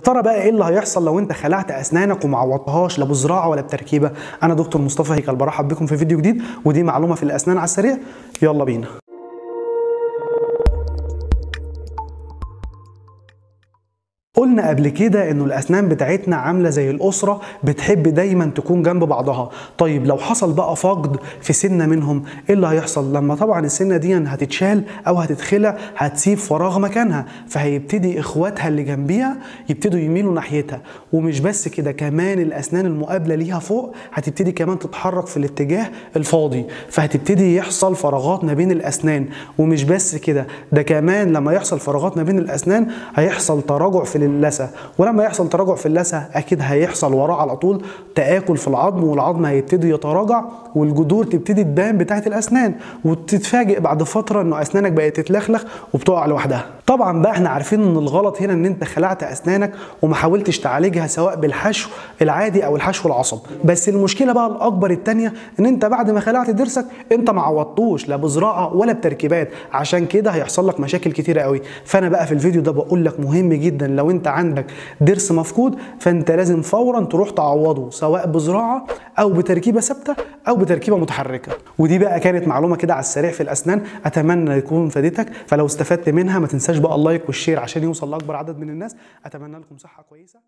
ترى بقى ايه اللي هيحصل لو انت خلعت اسنانك وما عوضتهاش لا بزراعه ولا بتركيبه؟ انا دكتور مصطفى هيكل برحب بكم في فيديو جديد، ودي معلومه في الاسنان على السريع. يلا بينا. قلنا قبل كده انه الاسنان بتاعتنا عامله زي الاسره، بتحب دايما تكون جنب بعضها. طيب لو حصل بقى فقد في سنه منهم، ايه اللي هيحصل؟ لما طبعا السنه دي هتتشال او هتتخلع هتسيب فراغ مكانها، فهيبتدي اخواتها اللي جنبيها يبتدوا يميلوا ناحيتها. ومش بس كده، كمان الاسنان المقابله ليها فوق هتبتدي كمان تتحرك في الاتجاه الفاضي، فهتبتدي يحصل فراغات ما بين الاسنان. ومش بس كده، ده كمان لما يحصل فراغات ما بين الاسنان هيحصل تراجع في اللثه، ولما يحصل تراجع في اللثه اكيد هيحصل وراه على طول تآكل في العظم، والعظم هيبتدي يتراجع والجذور تبتدي تبان بتاعه الاسنان، وتتفاجئ بعد فتره انه اسنانك بقت تتلخلخ وبتقع لوحدها. طبعا بقى احنا عارفين ان الغلط هنا ان انت خلعت اسنانك وما حاولتش تعالجها سواء بالحشو العادي او الحشو العصب. بس المشكله بقى الاكبر الثانيه ان انت بعد ما خلعت ضرسك انت ما عوضتوش لا بزراعه ولا بتركيبات، عشان كده هيحصل لك مشاكل كتيره قوي. فانا بقى في الفيديو ده بقول لك مهم جدا، لو انت عندك ضرس مفقود فانت لازم فورا تروح تعوضه سواء بزراعه او بتركيبه ثابته او بتركيبه متحركه. ودي بقى كانت معلومه كده على السريع في الاسنان، اتمنى يكون فادتك. فلو استفدت منها ما تنساش بقى اللايك والشير عشان يوصل لاكبر عدد من الناس. اتمنى لكم صحه كويسه.